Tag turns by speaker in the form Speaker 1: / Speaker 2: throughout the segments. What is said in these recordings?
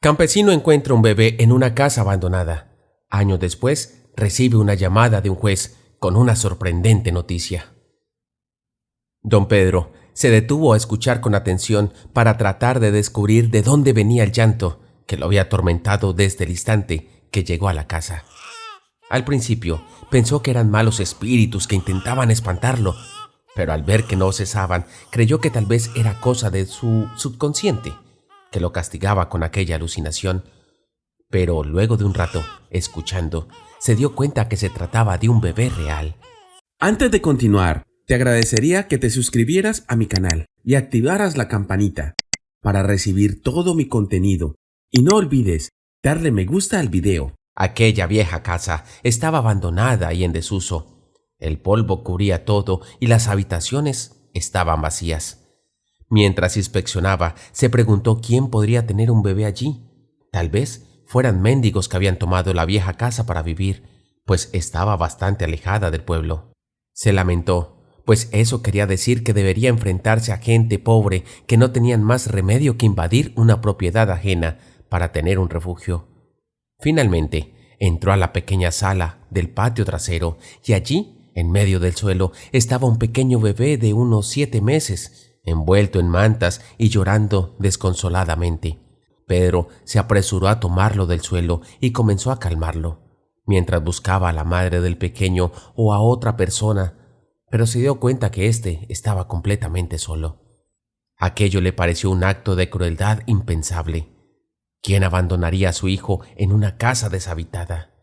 Speaker 1: Campesino encuentra un bebé en una casa abandonada. Años después, recibe una llamada de un juez con una sorprendente noticia. Don Pedro se detuvo a escuchar con atención para tratar de descubrir de dónde venía el llanto que lo había atormentado desde el instante que llegó a la casa. Al principio pensó que eran malos espíritus que intentaban espantarlo, pero al ver que no cesaban, creyó que tal vez era cosa de su subconsciente, que lo castigaba con aquella alucinación. Pero luego de un rato, escuchando, se dio cuenta que se trataba de un bebé real.
Speaker 2: Antes de continuar, te agradecería que te suscribieras a mi canal y activaras la campanita para recibir todo mi contenido. Y no olvides darle me gusta al video.
Speaker 1: Aquella vieja casa estaba abandonada y en desuso. El polvo cubría todo y las habitaciones estaban vacías. Mientras inspeccionaba, se preguntó quién podría tener un bebé allí. Tal vez fueran mendigos que habían tomado la vieja casa para vivir, pues estaba bastante alejada del pueblo. Se lamentó, pues eso quería decir que debería enfrentarse a gente pobre que no tenían más remedio que invadir una propiedad ajena para tener un refugio. Finalmente, entró a la pequeña sala del patio trasero y allí, en medio del suelo, estaba un pequeño bebé de unos 7 meses, envuelto en mantas y llorando desconsoladamente. Pedro se apresuró a tomarlo del suelo y comenzó a calmarlo, mientras buscaba a la madre del pequeño o a otra persona, pero se dio cuenta que éste estaba completamente solo. Aquello le pareció un acto de crueldad impensable. ¿Quién abandonaría a su hijo en una casa deshabitada?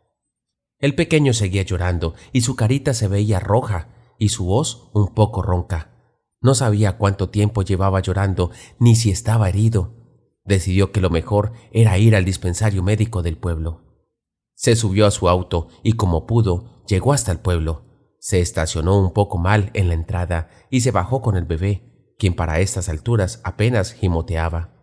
Speaker 1: El pequeño seguía llorando y su carita se veía roja y su voz un poco ronca. No sabía cuánto tiempo llevaba llorando ni si estaba herido. Decidió que lo mejor era ir al dispensario médico del pueblo. Se subió a su auto y como pudo llegó hasta el pueblo. Se estacionó un poco mal en la entrada y se bajó con el bebé, quien para estas alturas apenas gimoteaba.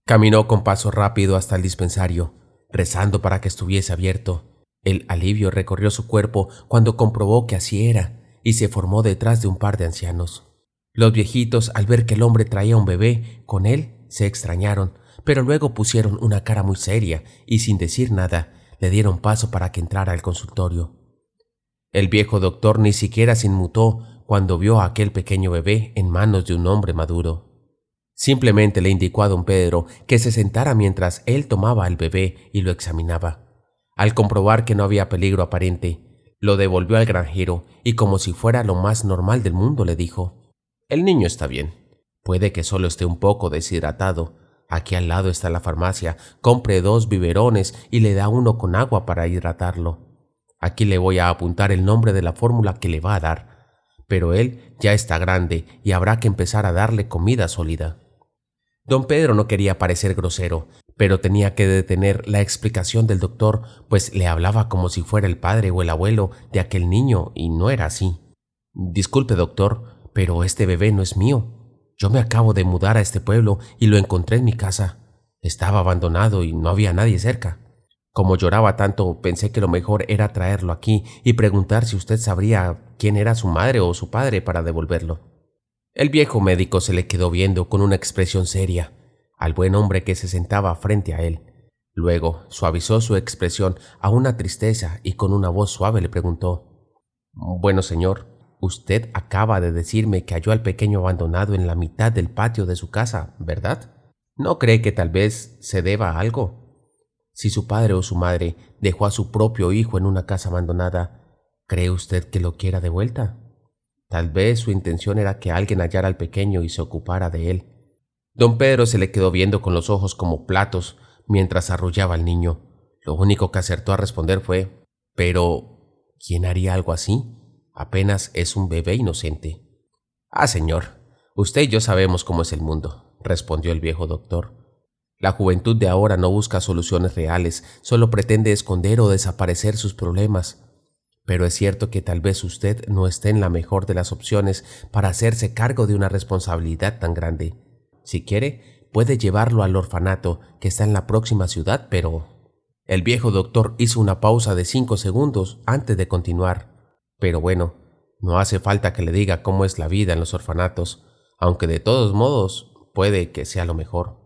Speaker 1: Caminó con paso rápido hasta el dispensario, rezando para que estuviese abierto. El alivio recorrió su cuerpo cuando comprobó que así era y se formó detrás de un par de ancianos. Los viejitos, al ver que el hombre traía un bebé con él, se extrañaron, pero luego pusieron una cara muy seria y sin decir nada le dieron paso para que entrara al consultorio. El viejo doctor ni siquiera se inmutó cuando vio a aquel pequeño bebé en manos de un hombre maduro. Simplemente le indicó a don Pedro que se sentara mientras él tomaba al bebé y lo examinaba. Al comprobar que no había peligro aparente, lo devolvió al granjero y como si fuera lo más normal del mundo le dijo: «El niño está bien. Puede que solo esté un poco deshidratado. Aquí al lado está la farmacia. Compre 2 biberones y le da uno con agua para hidratarlo. Aquí le voy a apuntar el nombre de la fórmula que le va a dar. Pero él ya está grande y habrá que empezar a darle comida sólida». Don Pedro no quería parecer grosero, pero tenía que detener la explicación del doctor, pues le hablaba como si fuera el padre o el abuelo de aquel niño, y no era así. «Disculpe, doctor, pero este bebé no es mío. Yo me acabo de mudar a este pueblo y lo encontré en mi casa. Estaba abandonado y no había nadie cerca. Como lloraba tanto, pensé que lo mejor era traerlo aquí y preguntar si usted sabría quién era su madre o su padre para devolverlo». El viejo médico se le quedó viendo con una expresión seria al buen hombre que se sentaba frente a él. Luego suavizó su expresión a una tristeza y con una voz suave le preguntó: «Bueno, señor, usted acaba de decirme que halló al pequeño abandonado en la mitad del patio de su casa, ¿verdad? ¿No cree que tal vez se deba a algo? Si su padre o su madre dejó a su propio hijo en una casa abandonada, ¿cree usted que lo quiera de vuelta? Tal vez su intención era que alguien hallara al pequeño y se ocupara de él». Don Pedro se le quedó viendo con los ojos como platos mientras arrullaba al niño. Lo único que acertó a responder fue: «Pero, ¿quién haría algo así? Apenas es un bebé inocente». «Ah, señor, usted y yo sabemos cómo es el mundo», respondió el viejo doctor. «La juventud de ahora no busca soluciones reales, solo pretende esconder o desaparecer sus problemas. Pero es cierto que tal vez usted no esté en la mejor de las opciones para hacerse cargo de una responsabilidad tan grande. Si quiere, puede llevarlo al orfanato que está en la próxima ciudad, pero...». El viejo doctor hizo una pausa de 5 segundos antes de continuar. «Pero bueno, no hace falta que le diga cómo es la vida en los orfanatos, aunque de todos modos puede que sea lo mejor.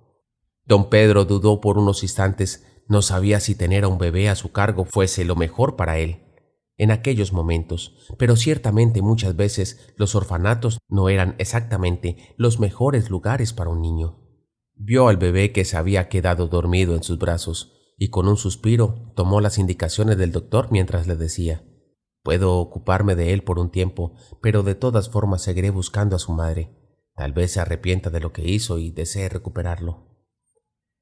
Speaker 1: Don Pedro dudó por unos instantes. No sabía si tener a un bebé a su cargo fuese lo mejor para él en aquellos momentos, pero ciertamente muchas veces los orfanatos no eran exactamente los mejores lugares para un niño. Vio al bebé que se había quedado dormido en sus brazos y con un suspiro tomó las indicaciones del doctor mientras le decía: «Puedo ocuparme de él por un tiempo, pero de todas formas seguiré buscando a su madre. Tal vez se arrepienta de lo que hizo y desee recuperarlo».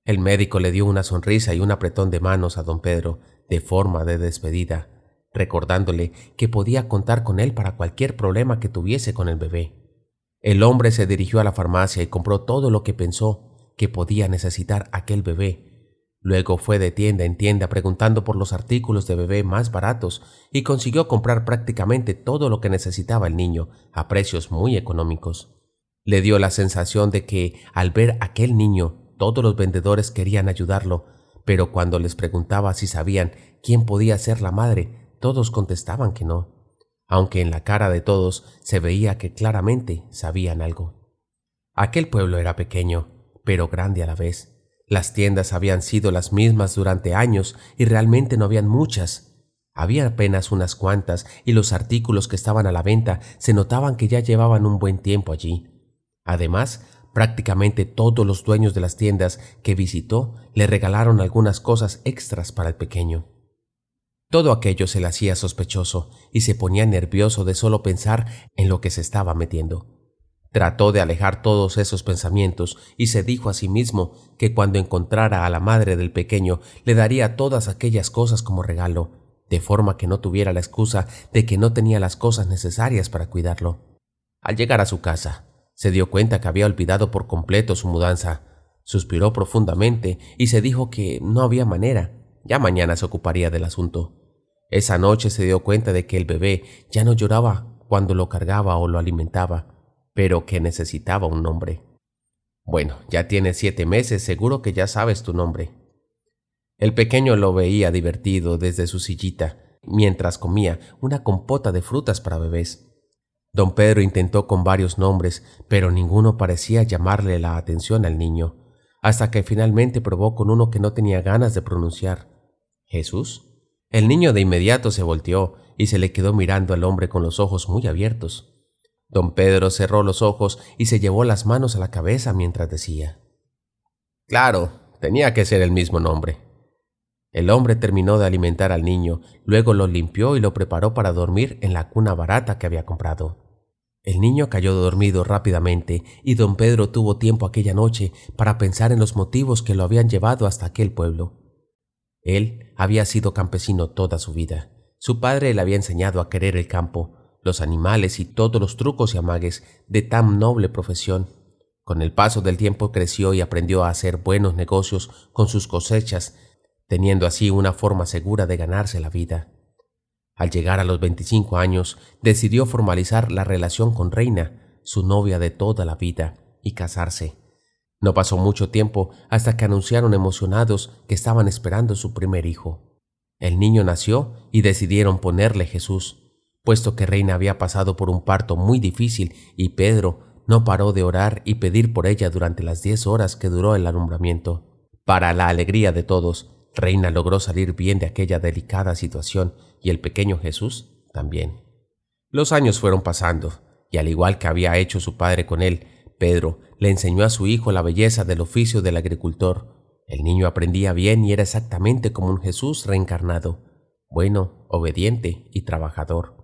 Speaker 1: El médico le dio una sonrisa y un apretón de manos a don Pedro de forma de despedida, recordándole que podía contar con él para cualquier problema que tuviese con el bebé. El hombre se dirigió a la farmacia y compró todo lo que pensó que podía necesitar aquel bebé. Luego fue de tienda en tienda preguntando por los artículos de bebé más baratos y consiguió comprar prácticamente todo lo que necesitaba el niño a precios muy económicos. Le dio la sensación de que, al ver a aquel niño, todos los vendedores querían ayudarlo, pero cuando les preguntaba si sabían quién podía ser la madre, todos contestaban que no, aunque en la cara de todos se veía que claramente sabían algo. Aquel pueblo era pequeño, pero grande a la vez. Las tiendas habían sido las mismas durante años y realmente no habían muchas. Había apenas unas cuantas y los artículos que estaban a la venta se notaban que ya llevaban un buen tiempo allí. Además, prácticamente todos los dueños de las tiendas que visitó le regalaron algunas cosas extras para el pequeño. Todo aquello se le hacía sospechoso y se ponía nervioso de solo pensar en lo que se estaba metiendo. Trató de alejar todos esos pensamientos y se dijo a sí mismo que cuando encontrara a la madre del pequeño le daría todas aquellas cosas como regalo, de forma que no tuviera la excusa de que no tenía las cosas necesarias para cuidarlo. Al llegar a su casa, se dio cuenta que había olvidado por completo su mudanza. Suspiró profundamente y se dijo que no había manera, ya mañana se ocuparía del asunto. Esa noche se dio cuenta de que el bebé ya no lloraba cuando lo cargaba o lo alimentaba, pero que necesitaba un nombre. «Bueno, ya tienes 7 meses, seguro que ya sabes tu nombre». El pequeño lo veía divertido desde su sillita, mientras comía una compota de frutas para bebés. Don Pedro intentó con varios nombres, pero ninguno parecía llamarle la atención al niño, hasta que finalmente probó con uno que no tenía ganas de pronunciar: «¿Jesús?». El niño de inmediato se volteó y se le quedó mirando al hombre con los ojos muy abiertos. Don Pedro cerró los ojos y se llevó las manos a la cabeza mientras decía: «Claro, tenía que ser el mismo nombre». El hombre terminó de alimentar al niño, luego lo limpió y lo preparó para dormir en la cuna barata que había comprado. El niño cayó dormido rápidamente y don Pedro tuvo tiempo aquella noche para pensar en los motivos que lo habían llevado hasta aquel pueblo. Él había sido campesino toda su vida. Su padre le había enseñado a querer el campo, los animales y todos los trucos y amagues de tan noble profesión. Con el paso del tiempo creció y aprendió a hacer buenos negocios con sus cosechas, teniendo así una forma segura de ganarse la vida. Al llegar a los 25 años, decidió formalizar la relación con Reina, su novia de toda la vida, y casarse. No pasó mucho tiempo hasta que anunciaron emocionados que estaban esperando su primer hijo. El niño nació y decidieron ponerle Jesús, puesto que Reina había pasado por un parto muy difícil y Pedro no paró de orar y pedir por ella durante las 10 horas que duró el alumbramiento. Para la alegría de todos, Reina logró salir bien de aquella delicada situación y el pequeño Jesús también. Los años fueron pasando y, al igual que había hecho su padre con él, Pedro le enseñó a su hijo la belleza del oficio del agricultor. El niño aprendía bien y era exactamente como un Jesús reencarnado, bueno, obediente y trabajador.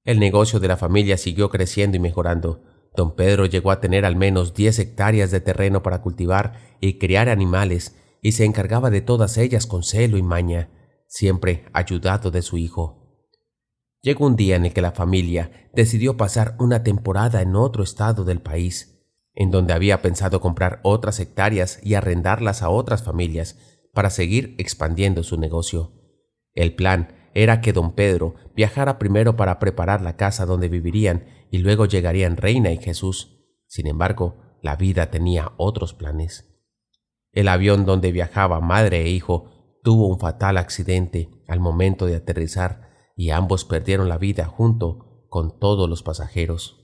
Speaker 1: El negocio de la familia siguió creciendo y mejorando. Don Pedro llegó a tener al menos 10 hectáreas de terreno para cultivar y criar animales, y se encargaba de todas ellas con celo y maña, siempre ayudado de su hijo. Llegó un día en el que la familia decidió pasar una temporada en otro estado del país, en donde había pensado comprar otras hectáreas y arrendarlas a otras familias para seguir expandiendo su negocio. El plan era que don Pedro viajara primero para preparar la casa donde vivirían y luego llegarían Reina y Jesús. Sin embargo, la vida tenía otros planes. El avión donde viajaba madre e hijo tuvo un fatal accidente al momento de aterrizar y ambos perdieron la vida junto con todos los pasajeros.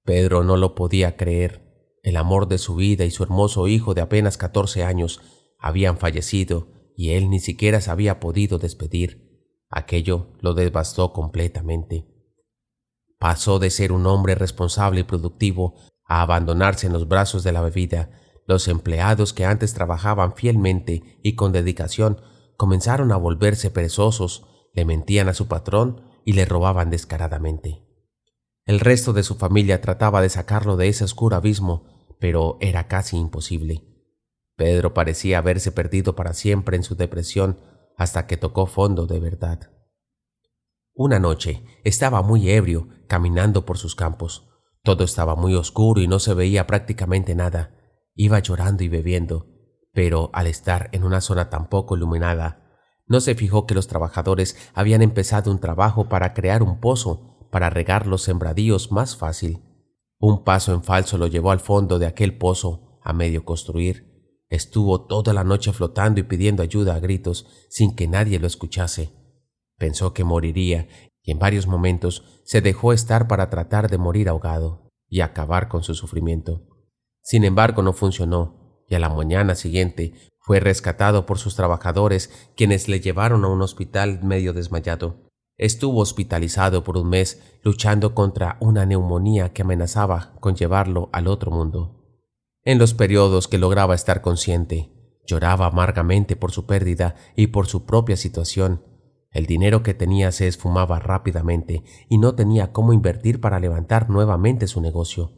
Speaker 1: Pedro no lo podía creer. El amor de su vida y su hermoso hijo de apenas 14 años habían fallecido y él ni siquiera se había podido despedir. Aquello lo devastó completamente. Pasó de ser un hombre responsable y productivo a abandonarse en los brazos de la bebida. Los empleados que antes trabajaban fielmente y con dedicación comenzaron a volverse perezosos, le mentían a su patrón y le robaban descaradamente. El resto de su familia trataba de sacarlo de ese oscuro abismo, pero era casi imposible. Pedro parecía haberse perdido para siempre en su depresión hasta que tocó fondo de verdad. Una noche estaba muy ebrio caminando por sus campos. Todo estaba muy oscuro y no se veía prácticamente nada. Iba llorando y bebiendo, pero al estar en una zona tan poco iluminada, no se fijó que los trabajadores habían empezado un trabajo para crear un pozo para regar los sembradíos más fácil. Un paso en falso lo llevó al fondo de aquel pozo, a medio construir. Estuvo toda la noche flotando y pidiendo ayuda a gritos, sin que nadie lo escuchase. Pensó que moriría y en varios momentos se dejó estar para tratar de morir ahogado y acabar con su sufrimiento. Sin embargo, no funcionó y a la mañana siguiente fue rescatado por sus trabajadores, quienes le llevaron a un hospital medio desmayado. Estuvo hospitalizado por un mes, luchando contra una neumonía que amenazaba con llevarlo al otro mundo. En los periodos que lograba estar consciente, lloraba amargamente por su pérdida y por su propia situación. El dinero que tenía se esfumaba rápidamente y no tenía cómo invertir para levantar nuevamente su negocio.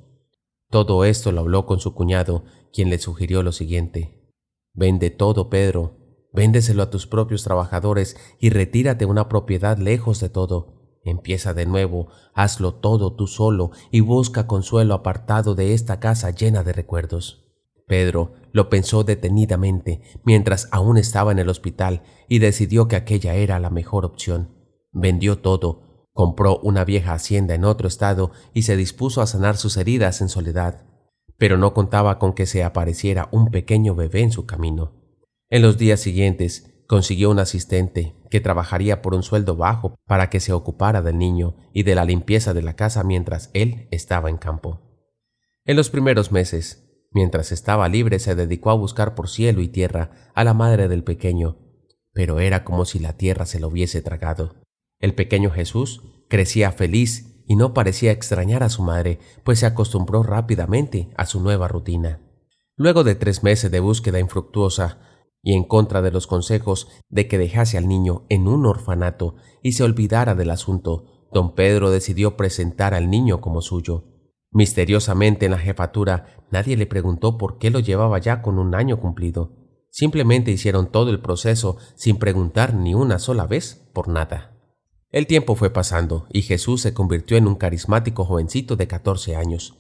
Speaker 1: Todo esto lo habló con su cuñado, quien le sugirió lo siguiente: «Vende todo, Pedro. Véndeselo a tus propios trabajadores y retírate a una propiedad lejos de todo. Empieza de nuevo, hazlo todo tú solo y busca consuelo apartado de esta casa llena de recuerdos». Pedro lo pensó detenidamente mientras aún estaba en el hospital y decidió que aquella era la mejor opción. Vendió todo, compró una vieja hacienda en otro estado y se dispuso a sanar sus heridas en soledad. Pero no contaba con que se apareciera un pequeño bebé en su camino. En los días siguientes consiguió un asistente que trabajaría por un sueldo bajo para que se ocupara del niño y de la limpieza de la casa mientras él estaba en campo. En los primeros meses, mientras estaba libre, se dedicó a buscar por cielo y tierra a la madre del pequeño, pero era como si la tierra se lo hubiese tragado. El pequeño Jesús crecía feliz y no parecía extrañar a su madre, pues se acostumbró rápidamente a su nueva rutina. Luego de 3 meses de búsqueda infructuosa y en contra de los consejos de que dejase al niño en un orfanato y se olvidara del asunto, don Pedro decidió presentar al niño como suyo. Misteriosamente en la jefatura nadie le preguntó por qué lo llevaba ya con 1 año cumplido. Simplemente hicieron todo el proceso sin preguntar ni una sola vez por nada. El tiempo fue pasando y Jesús se convirtió en un carismático jovencito de 14 años.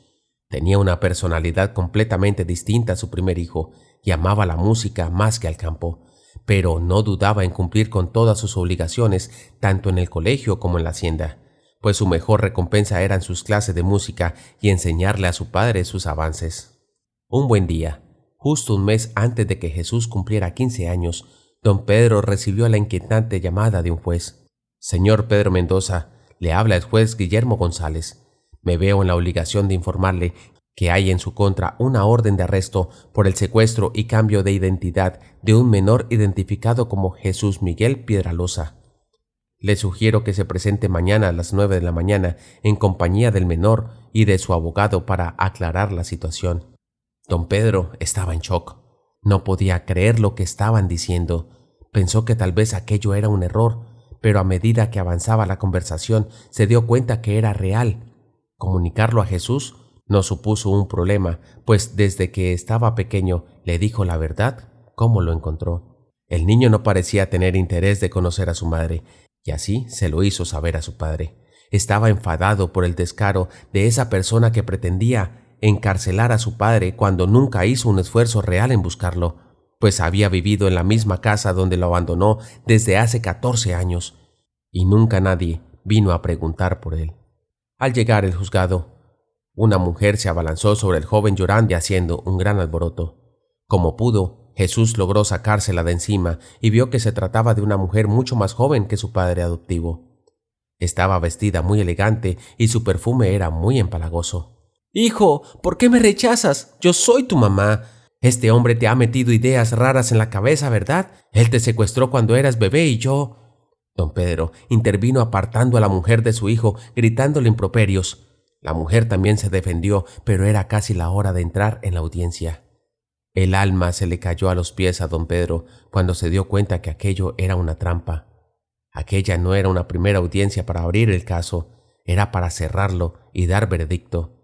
Speaker 1: Tenía una personalidad completamente distinta a su primer hijo y amaba la música más que al campo, pero no dudaba en cumplir con todas sus obligaciones tanto en el colegio como en la hacienda, pues su mejor recompensa eran sus clases de música y enseñarle a su padre sus avances. Un buen día, justo un mes antes de que Jesús cumpliera 15 años, don Pedro recibió la inquietante llamada de un juez. «Señor Pedro Mendoza, le habla el juez Guillermo González. Me veo en la obligación de informarle que hay en su contra una orden de arresto por el secuestro y cambio de identidad de un menor identificado como Jesús Miguel Piedraloza. Le sugiero que se presente mañana a las 9 de la mañana en compañía del menor y de su abogado para aclarar la situación». Don Pedro estaba en shock. No podía creer lo que estaban diciendo. Pensó que tal vez aquello era un error, pero a medida que avanzaba la conversación se dio cuenta que era real. Comunicarlo a Jesús no supuso un problema, pues desde que estaba pequeño le dijo la verdad cómo lo encontró. El niño no parecía tener interés de conocer a su madre, y así se lo hizo saber a su padre. Estaba enfadado por el descaro de esa persona que pretendía encarcelar a su padre cuando nunca hizo un esfuerzo real en buscarlo, pues había vivido en la misma casa donde lo abandonó desde hace 14 años, y nunca nadie vino a preguntar por él. Al llegar el juzgado, una mujer se abalanzó sobre el joven llorando y haciendo un gran alboroto. Como pudo, Jesús logró sacársela de encima y vio que se trataba de una mujer mucho más joven que su padre adoptivo. Estaba vestida muy elegante y su perfume era muy empalagoso. Hijo, ¿por qué me rechazas? Yo soy tu mamá. Este hombre te ha metido ideas raras en la cabeza, ¿verdad? Él te secuestró cuando eras bebé y yo... Don Pedro intervino apartando a la mujer de su hijo, gritándole improperios. La mujer también se defendió, pero era casi la hora de entrar en la audiencia. El alma se le cayó a los pies a don Pedro cuando se dio cuenta que aquello era una trampa. Aquella no era una primera audiencia para abrir el caso, era para cerrarlo y dar veredicto.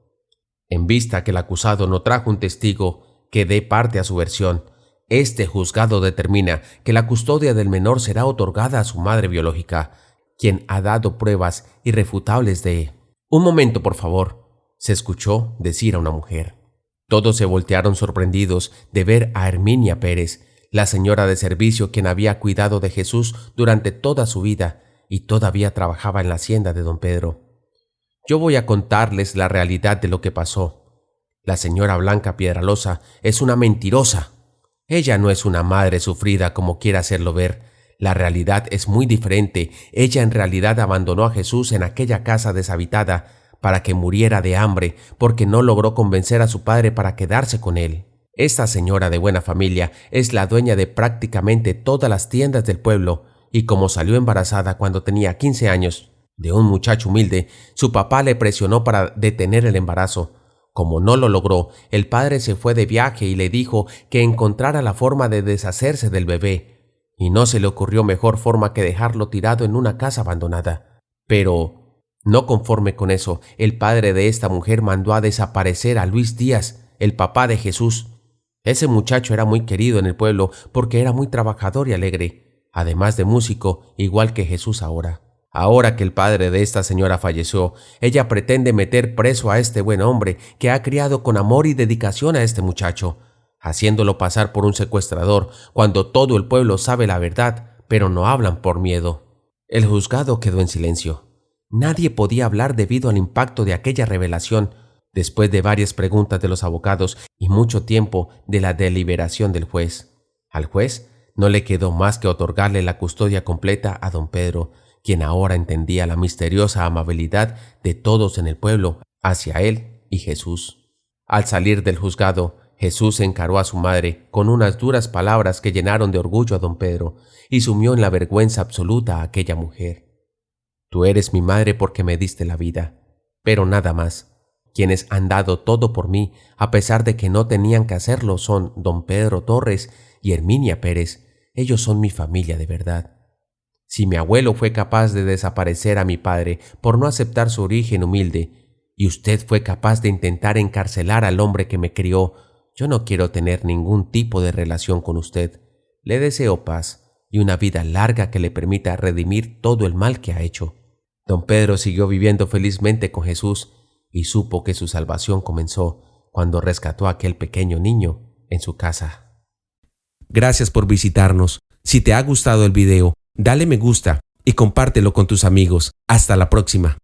Speaker 1: En vista que el acusado no trajo un testigo que dé parte a su versión, este juzgado determina que la custodia del menor será otorgada a su madre biológica, quien ha dado pruebas irrefutables de... «Un momento, por favor», se escuchó decir a una mujer. Todos se voltearon sorprendidos de ver a Herminia Pérez, la señora de servicio quien había cuidado de Jesús durante toda su vida y todavía trabajaba en la hacienda de don Pedro. Yo voy a contarles la realidad de lo que pasó. La señora Blanca Piedralosa es una mentirosa. Ella no es una madre sufrida como quiere hacerlo ver. La realidad es muy diferente. Ella en realidad abandonó a Jesús en aquella casa deshabitada para que muriera de hambre porque no logró convencer a su padre para quedarse con él. Esta señora de buena familia es la dueña de prácticamente todas las tiendas del pueblo y como salió embarazada cuando tenía 15 años de un muchacho humilde, su papá le presionó para detener el embarazo. Como no lo logró, el padre se fue de viaje y le dijo que encontrara la forma de deshacerse del bebé, y no se le ocurrió mejor forma que dejarlo tirado en una casa abandonada. Pero, no conforme con eso, el padre de esta mujer mandó a desaparecer a Luis Díaz, el papá de Jesús. Ese muchacho era muy querido en el pueblo porque era muy trabajador y alegre, además de músico, igual que Jesús ahora. Ahora que el padre de esta señora falleció, ella pretende meter preso a este buen hombre que ha criado con amor y dedicación a este muchacho, haciéndolo pasar por un secuestrador cuando todo el pueblo sabe la verdad, pero no hablan por miedo. El juzgado quedó en silencio. Nadie podía hablar debido al impacto de aquella revelación, después de varias preguntas de los abogados y mucho tiempo de la deliberación del juez. Al juez no le quedó más que otorgarle la custodia completa a don Pedro, quien ahora entendía la misteriosa amabilidad de todos en el pueblo hacia él y Jesús. Al salir del juzgado, Jesús encaró a su madre con unas duras palabras que llenaron de orgullo a don Pedro y sumió en la vergüenza absoluta a aquella mujer. «Tú eres mi madre porque me diste la vida, pero nada más. Quienes han dado todo por mí, a pesar de que no tenían que hacerlo, son don Pedro Torres y Herminia Pérez. Ellos son mi familia de verdad. Si mi abuelo fue capaz de desaparecer a mi padre por no aceptar su origen humilde, y usted fue capaz de intentar encarcelar al hombre que me crió, yo no quiero tener ningún tipo de relación con usted. Le deseo paz y una vida larga que le permita redimir todo el mal que ha hecho». Don Pedro siguió viviendo felizmente con Jesús y supo que su salvación comenzó cuando rescató a aquel pequeño niño en su casa. Gracias por visitarnos. Si te ha gustado el video, dale me gusta y compártelo con tus amigos. Hasta la próxima.